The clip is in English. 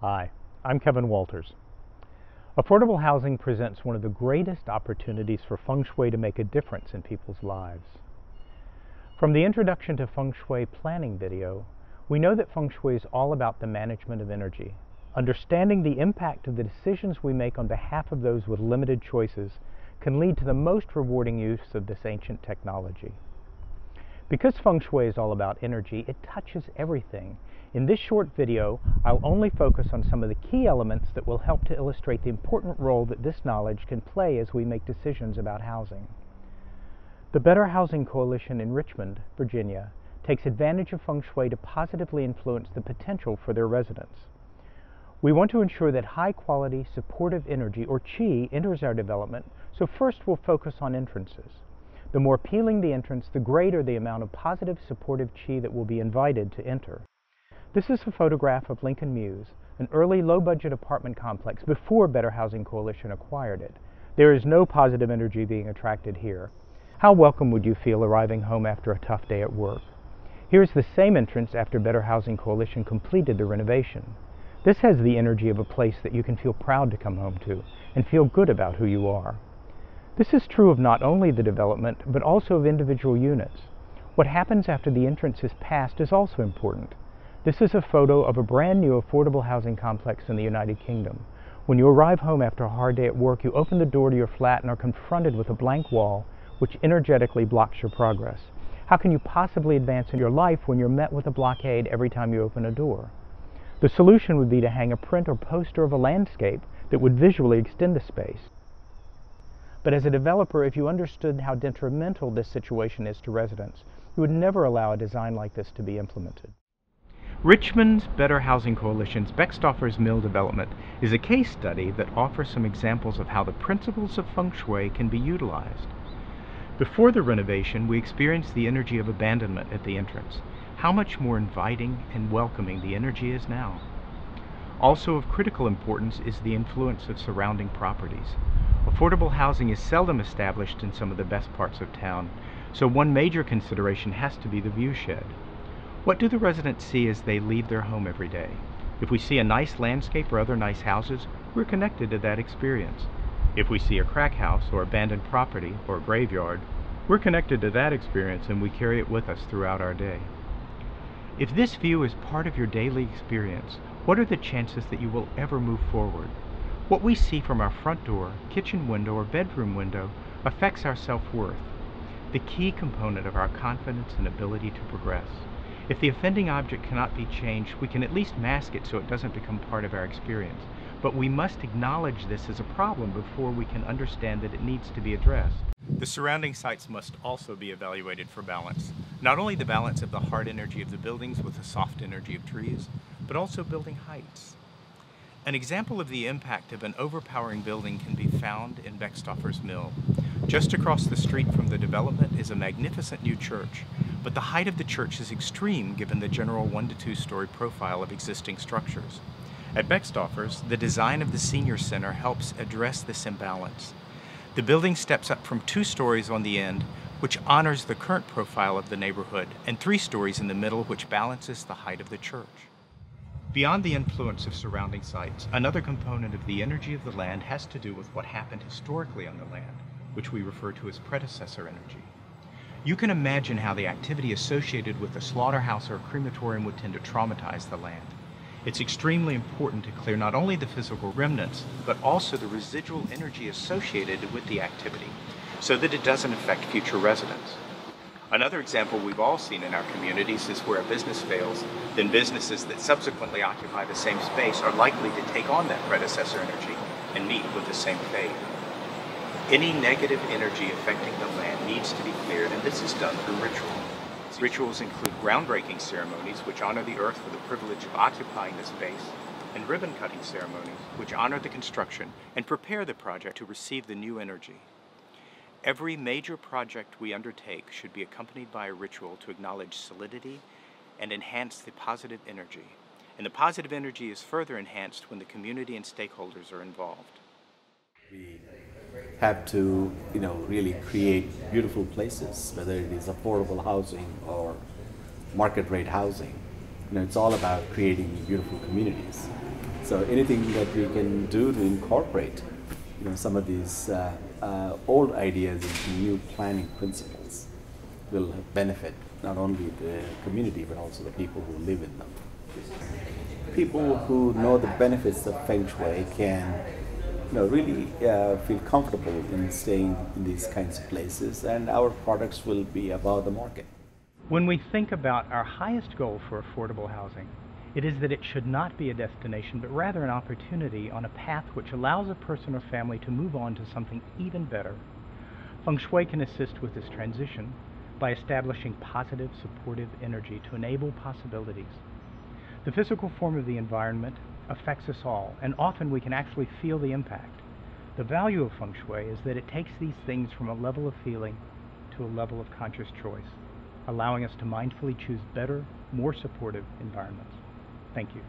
Hi, I'm Kevin Walters. Affordable housing presents one of the greatest opportunities for Feng Shui to make a difference in people's lives. From the Introduction to Feng Shui planning video, we know that Feng Shui is all about the management of energy. Understanding the impact of the decisions we make on behalf of those with limited choices can lead to the most rewarding use of this ancient technology. Because Feng Shui is all about energy, it touches everything. In this short video, I'll only focus on some of the key elements that will help to illustrate the important role that this knowledge can play as we make decisions about housing. The Better Housing Coalition in Richmond, Virginia, takes advantage of Feng Shui to positively influence the potential for their residents. We want to ensure that high-quality, supportive energy, or qi, enters our development, so first we'll focus on entrances. The more appealing the entrance, the greater the amount of positive, supportive qi that will be invited to enter. This is a photograph of Lincoln Mews, an early low-budget apartment complex before Better Housing Coalition acquired it. There is no positive energy being attracted here. How welcome would you feel arriving home after a tough day at work? Here's the same entrance after Better Housing Coalition completed the renovation. This has the energy of a place that you can feel proud to come home to and feel good about who you are. This is true of not only the development, but also of individual units. What happens after the entrance is passed is also important. This is a photo of a brand new affordable housing complex in the United Kingdom. When you arrive home after a hard day at work, you open the door to your flat and are confronted with a blank wall, which energetically blocks your progress. How can you possibly advance in your life when you're met with a blockade every time you open a door? The solution would be to hang a print or poster of a landscape that would visually extend the space. But as a developer, if you understood how detrimental this situation is to residents, you would never allow a design like this to be implemented. Richmond's Better Housing Coalition's Beckstoffer's Mill development is a case study that offers some examples of how the principles of Feng Shui can be utilized. Before the renovation, we experienced the energy of abandonment at the entrance. How much more inviting and welcoming the energy is now. Also of critical importance is the influence of surrounding properties. Affordable housing is seldom established in some of the best parts of town, so one major consideration has to be the view shed. What do the residents see as they leave their home every day? If we see a nice landscape or other nice houses, we're connected to that experience. If we see a crack house or abandoned property or a graveyard, we're connected to that experience and we carry it with us throughout our day. If this view is part of your daily experience, what are the chances that you will ever move forward? What we see from our front door, kitchen window, or bedroom window affects our self-worth, the key component of our confidence and ability to progress. If the offending object cannot be changed, we can at least mask it so it doesn't become part of our experience. But we must acknowledge this as a problem before we can understand that it needs to be addressed. The surrounding sites must also be evaluated for balance. Not only the balance of the hard energy of the buildings with the soft energy of trees, but also building heights. An example of the impact of an overpowering building can be found in Beckstoffer's Mill. Just across the street from the development is a magnificent new church, but the height of the church is extreme given the general 1 to 2 story profile of existing structures. At Beckstoffer's, the design of the senior center helps address this imbalance. The building steps up from 2 stories on the end, which honors the current profile of the neighborhood, and 3 stories in the middle, which balances the height of the church. Beyond the influence of surrounding sites, another component of the energy of the land has to do with what happened historically on the land, which we refer to as predecessor energy. You can imagine how the activity associated with a slaughterhouse or a crematorium would tend to traumatize the land. It's extremely important to clear not only the physical remnants, but also the residual energy associated with the activity, so that it doesn't affect future residents. Another example we've all seen in our communities is where a business fails, then businesses that subsequently occupy the same space are likely to take on that predecessor energy and meet with the same fate. Any negative energy affecting the land needs to be cleared, and this is done through ritual. Rituals include groundbreaking ceremonies, which honor the earth for the privilege of occupying the space, and ribbon-cutting ceremonies, which honor the construction and prepare the project to receive the new energy. Every major project we undertake should be accompanied by a ritual to acknowledge solidity and enhance the positive energy. And the positive energy is further enhanced when the community and stakeholders are involved. We have to, really create beautiful places, whether it is affordable housing or market rate housing. It's all about creating beautiful communities. So anything that we can do to incorporate, some of these old ideas into new planning principles will benefit not only the community but also the people who live in them. People who know the benefits of Feng Shui can really feel comfortable in staying in these kinds of places, and our products will be above the market. When we think about our highest goal for affordable housing, it is that it should not be a destination, but rather an opportunity on a path which allows a person or family to move on to something even better. Feng Shui can assist with this transition by establishing positive, supportive energy to enable possibilities. The physical form of the environment affects us all, and often we can actually feel the impact. The value of Feng Shui is that it takes these things from a level of feeling to a level of conscious choice, allowing us to mindfully choose better, more supportive environments. Thank you.